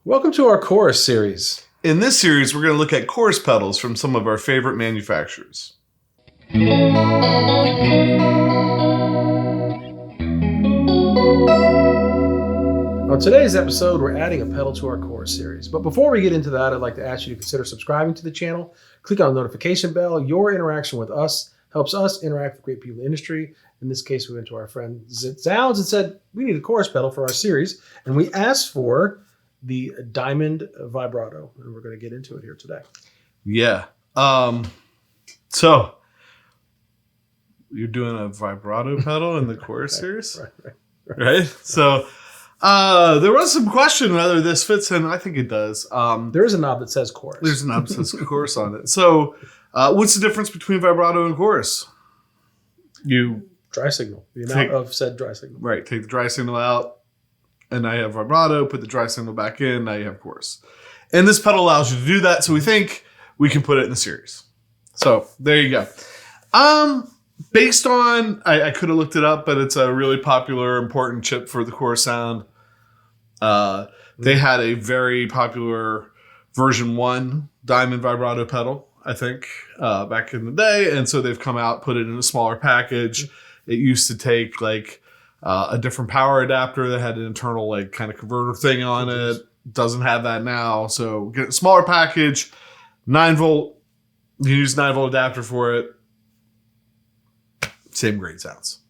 Welcome to our chorus series. In this series, we're going to look at chorus pedals from some of our favorite manufacturers. On today's episode, we're adding a pedal to our chorus series. But before we get into that, I'd like to ask you to consider subscribing to the channel. Click on the notification bell. Your interaction with us helps us interact with great people in the industry. In this case, we went to our friend Zzounds and said, we need a chorus pedal for our series. And we asked for the Diamond Vibrato. And we're going to get into it here today. Yeah. So you're doing a vibrato pedal in the chorus series? Right? So there was some question whether this fits in. I think it does. There is a knob that says chorus. There's a knob that says chorus on it. So what's the difference between vibrato and chorus? You dry signal. The amount of said dry signal. Right. Take the dry signal out, and now you have vibrato. Put the dry signal back in. Now you have chorus. And this pedal allows you to do that. So we think we can put it in the series. So there you go. Based on, I could have looked it up, but it's a really popular, important chip for the chorus sound. They had a very popular version 1 Diamond Vibrato pedal, I think, back in the day. And so they've come out, put it in a smaller package. It used to take like a different power adapter that had an internal like kind of converter thing on it. Doesn't have that now. So get a smaller package, 9 volt. You can use 9 volt adapter for it. Same great sounds.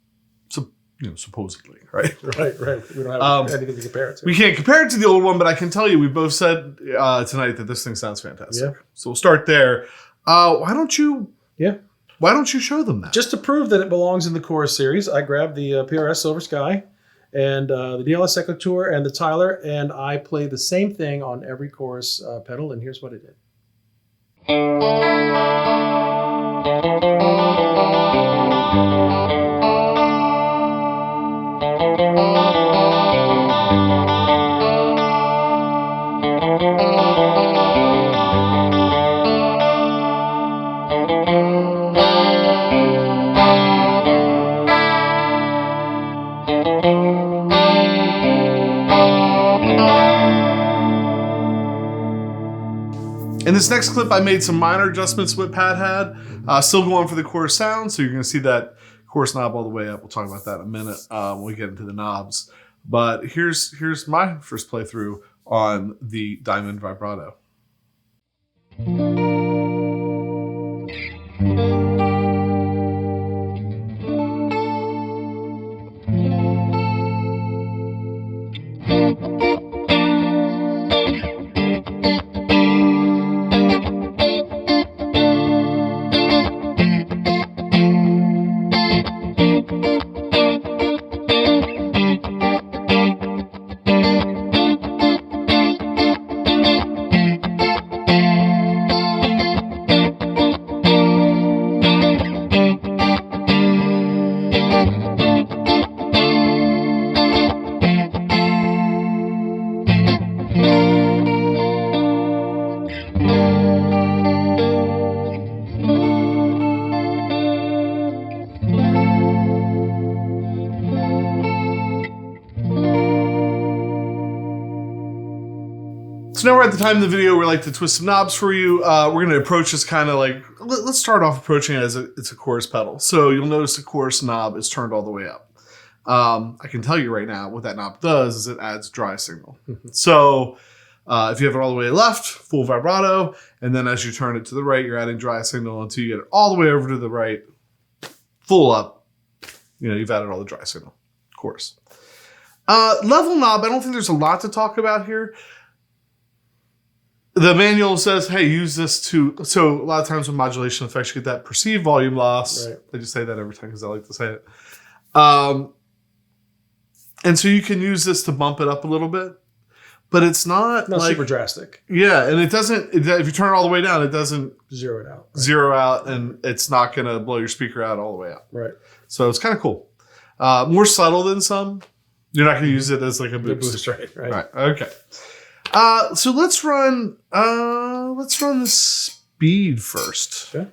So, supposedly, right? Right. We don't have anything to compare it to. We can't compare it to the old one, but I can tell you, we both said tonight that this thing sounds fantastic. Yeah. So we'll start there. Why don't you show them that? Just to prove that it belongs in the chorus series, I grabbed the PRS Silver Sky and the DLS Echo and the Tyler, and I play the same thing on every chorus pedal, and here's what it did. In this next clip, I made some minor adjustments to what Pat had. Still going for the chorus sound, so you're going to see that chorus knob all the way up. We'll talk about that in a minute when we get into the knobs. But here's my first playthrough on the Diamond Vibrato. So now we're at the time in the video where I like to twist some knobs for you. We're going to approach this kind of like, let's start off approaching it as it's a chorus pedal. So you'll notice the chorus knob is turned all the way up. I can tell you right now what that knob does is it adds dry signal. So if you have it all the way left, full vibrato, and then as you turn it to the right, you're adding dry signal until you get it all the way over to the right, full up. You've added all the dry signal, of course. Level knob, I don't think there's a lot to talk about here. The manual says, hey, use this to... So a lot of times with modulation effects, you get that perceived volume loss. Right. I just say that every time because I like to say it. And so you can use this to bump it up a little bit. But it's not like, super drastic. Yeah, and it doesn't... if you turn it all the way down, it doesn't... Zero it out. Right. Zero out, and it's not going to blow your speaker out all the way out. Right. So it's kind of cool. More subtle than some. You're not going to use it as like a boost. Right. Okay. So let's run the speed first. Okay.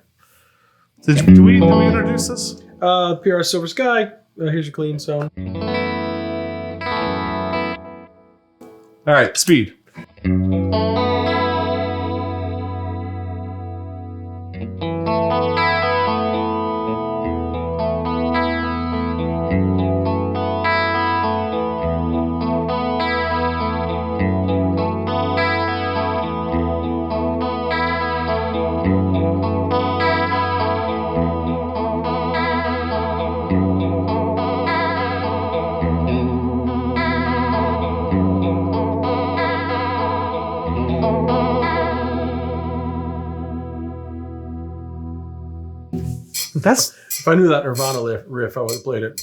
Do we introduce this? PRS Silver Sky. Here's your clean zone. All right, speed. That's if I knew that Nirvana riff, I would have played it.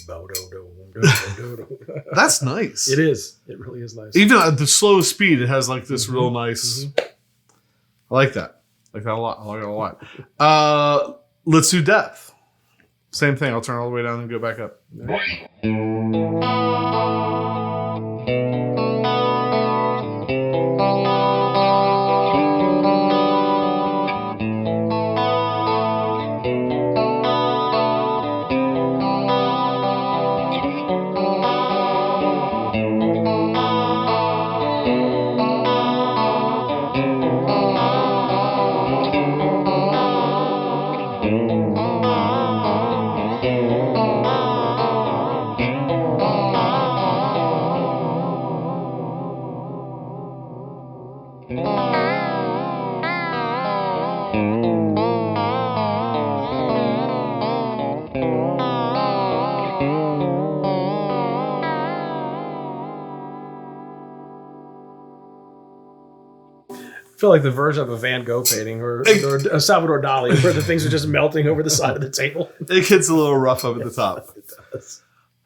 That's nice. It is. It really is nice. Even at the slow speed, it has like this real nice. I like that. I like that a lot. I like it a lot. Let's do depth. Same thing. I'll turn all the way down and go back up. I feel like the version of a Van Gogh painting or a Salvador Dali where the things are just melting over the side of the table. It gets a little rough up at the top. It does.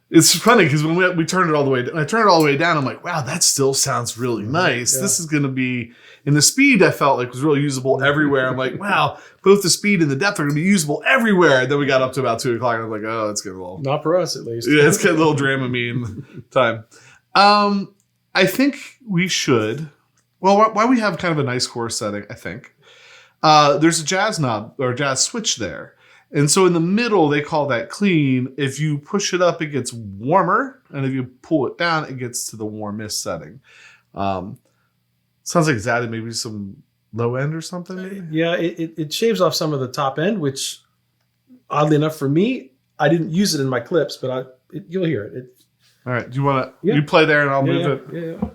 It's funny because when we turned it all the way, I turned it all the way down. I'm like, wow, that still sounds really nice. Yeah. This is going to be, and the speed I felt like was really usable everywhere. I'm like, wow, both the speed and the depth are going to be usable everywhere. And then we got up to about 2 o'clock. And I'm like, oh, it's getting a little, Not for us, at least. yeah, it's getting a little Dramamine time. I think we should. Well, why we have kind of a nice chorus setting, I think. There's a jazz knob or jazz switch there. And so in the middle, they call that clean. If you push it up, it gets warmer. And if you pull it down, it gets to the warmest setting. Sounds like it's added maybe some low end or something. Maybe? Yeah, it shaves off some of the top end, which oddly enough for me, I didn't use it in my clips, but you'll hear it. All right. Do you want to Yeah. you play there and I'll move it? Yeah.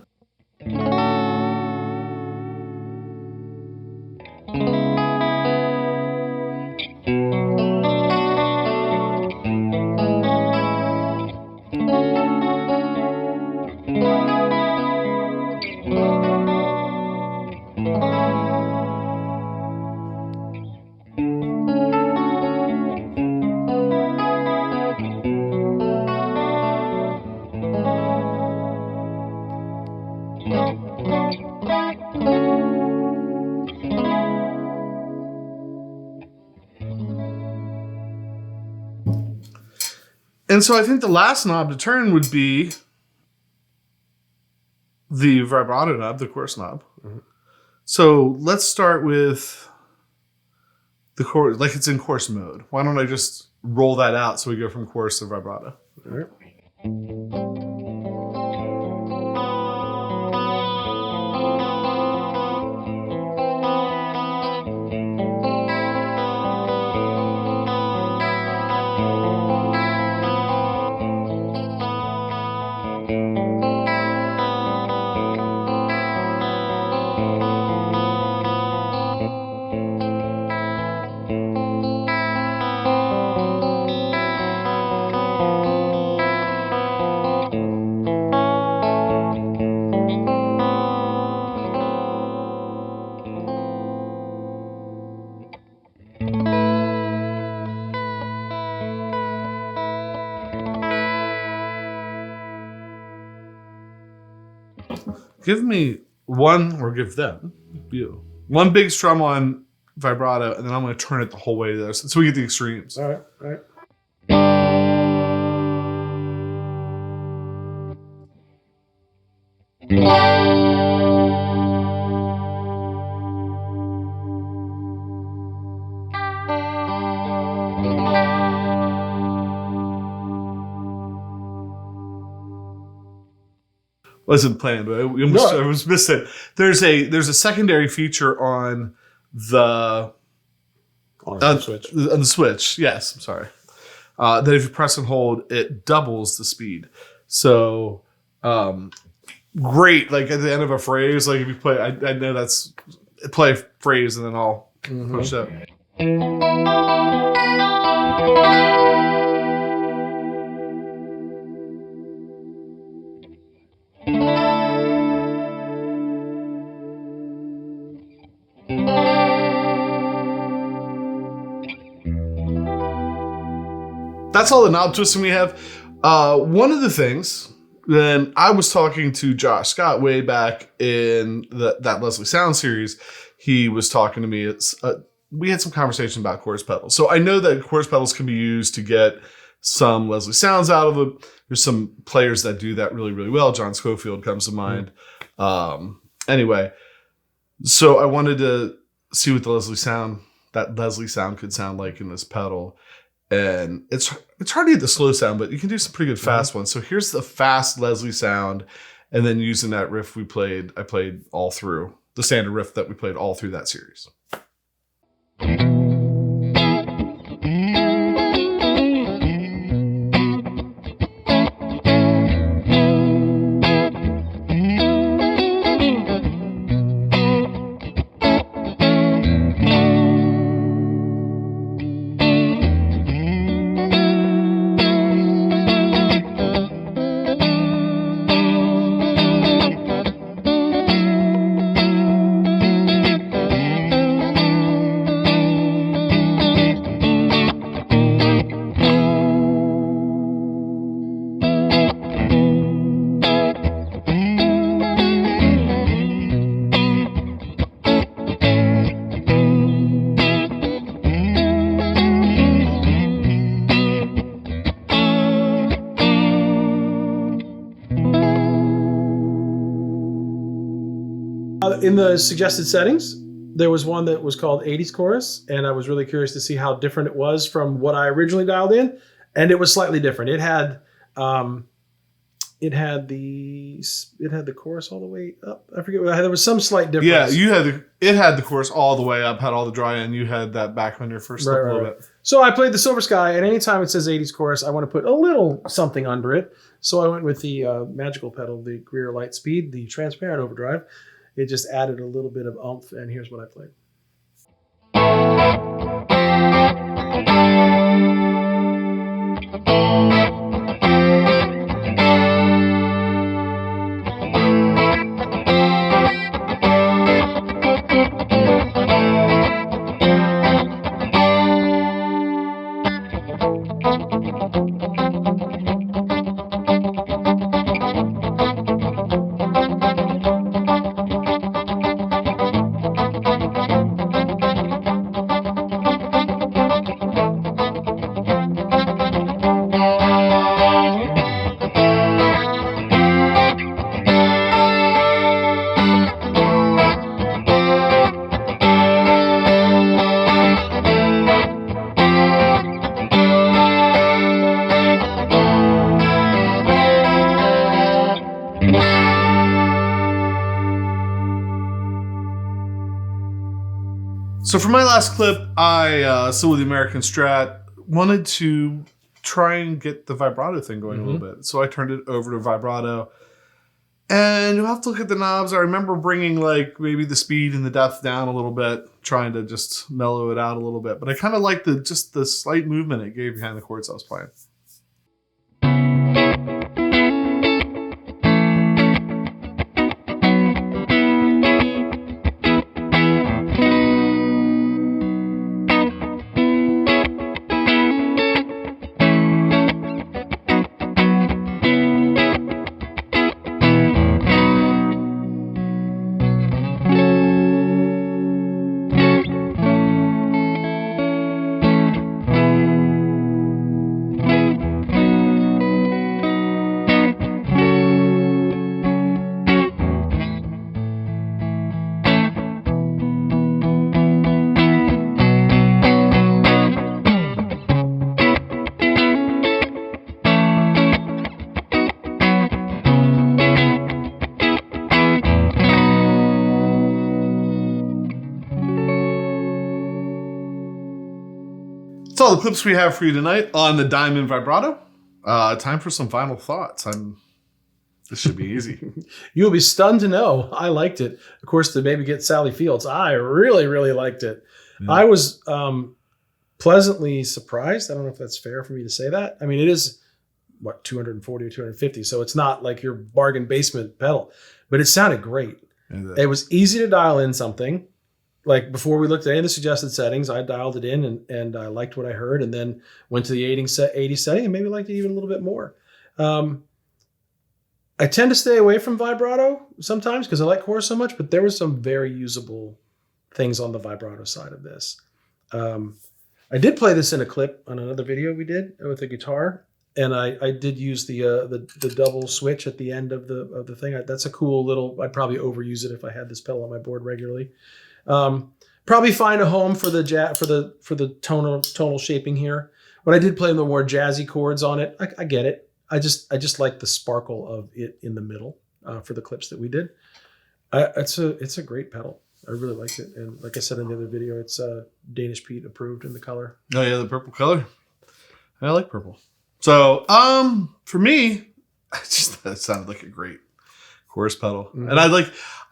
And so I think the last knob to turn would be the vibrato knob, the chorus knob. Mm-hmm. So let's start with the chorus, like it's in chorus mode. Why don't I just roll that out so we go from chorus to vibrato? All right. Give me one, or give them, you, one big strum on vibrato, and then I'm going to turn it the whole way there so we get the extremes. All right. wasn't planned, but I was missing. There's a secondary feature on the Switch. On the Switch. Yes, I'm sorry. That if you press and hold, it doubles the speed. So great. Like at the end of a phrase, like if you play, I know that's play a phrase and then I'll push up. That's all the knob twisting we have. One of the things, then I was talking to Josh Scott way back in that Leslie Sound series. He was talking to me. We had some conversation about chorus pedals. So I know that chorus pedals can be used to get some Leslie Sounds out of them. There's some players that do that really, really well. John Schofield comes to mind. Anyway, so I wanted to see what that Leslie Sound could sound like in this pedal. And it's hard to get the slow sound, but you can do some pretty good fast ones. So here's the fast Leslie Sound, and then using that riff I played all through the standard riff that we played all through that series. In the suggested settings, there was one that was called 80s chorus, and I was really curious to see how different it was from what I originally dialed in, and it was slightly different. It had the chorus all the way up. I forget there was some slight difference. Yeah, it had the chorus all the way up, had all the dry end. You had that back on your first step a little bit. So I played the Silver Sky, and anytime it says 80s chorus, I want to put a little something under it. So I went with the magical pedal, the Greer Lightspeed, the transparent overdrive. It just added a little bit of oomph, and here's what I played. So for my last clip, I still with the American Strat, wanted to try and get the vibrato thing going a little bit. So I turned it over to vibrato. And you'll have to look at the knobs. I remember bringing like maybe the speed and the depth down a little bit, trying to just mellow it out a little bit. But I kind of like the slight movement it gave behind the chords I was playing. That's all the clips we have for you tonight on the Diamond Vibrato. Time for some final thoughts. This should be easy. You'll be stunned to know I liked it. Of course, to maybe get Sally Fields, I really, really liked it. Yeah. I was pleasantly surprised. I don't know if that's fair for me to say that. I mean, it is, what, 240 or 250, so it's not like your bargain basement pedal, but it sounded great. It was easy to dial in something. Like before we looked at any of the suggested settings, I dialed it in and I liked what I heard, and then went to the 80 setting and maybe liked it even a little bit more. I tend to stay away from vibrato sometimes because I like chorus so much, but there were some very usable things on the vibrato side of this. I did play this in a clip on another video we did with a guitar, and I did use the double switch at the end of the thing. That's a cool little. I'd probably overuse it if I had this pedal on my board regularly. Probably find a home for the tonal shaping here. But I did play the more jazzy chords on it. I get it. I just like the sparkle of it in the middle for the clips that we did. It's a great pedal. I really liked it, and like I said in the other video, it's Danish Pete approved in the color. Oh yeah, the purple color. I like purple. So for me, that sounded like a great chorus pedal, and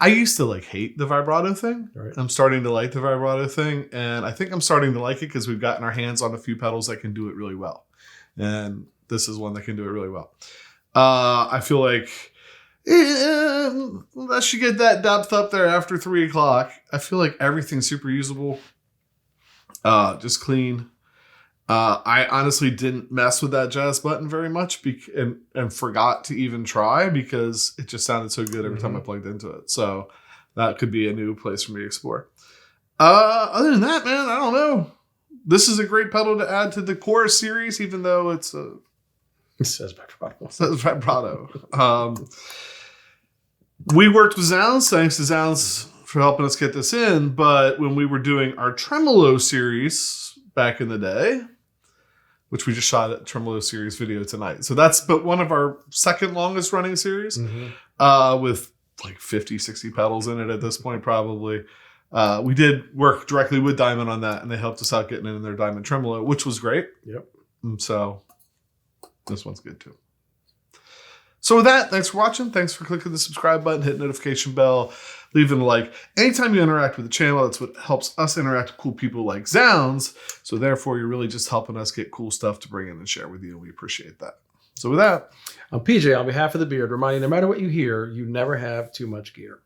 I used to hate the vibrato thing. Right. I'm starting to like the vibrato thing, and I think I'm starting to like it because we've gotten our hands on a few pedals that can do it really well, and this is one that can do it really well. I feel like unless you get that depth up there after 3 o'clock, I feel like everything's super usable. Just clean. I honestly didn't mess with that jazz button very much and forgot to even try because it just sounded so good every time I plugged into it. So that could be a new place for me to explore. Other than that, man, I don't know. This is a great pedal to add to the chorus series, even though it says vibrato. It says vibrato. We worked with Zzounds. Thanks to Zzounds for helping us get this in. But when we were doing our tremolo series back in the day, which we just shot a tremolo series video tonight. So that's but one of our second longest running series with 50, 60 pedals in it at this point, probably. We did work directly with Diamond on that, and they helped us out getting in their Diamond tremolo, which was great. Yep. So this one's good too. So with that, thanks for watching. Thanks for clicking the subscribe button, hit notification bell, leaving a like. Anytime you interact with the channel, that's what helps us interact with cool people like Zzounds. So therefore, you're really just helping us get cool stuff to bring in and share with you, and we appreciate that. So with that, I'm PJ on behalf of the Beard, reminding no matter what you hear, you never have too much gear.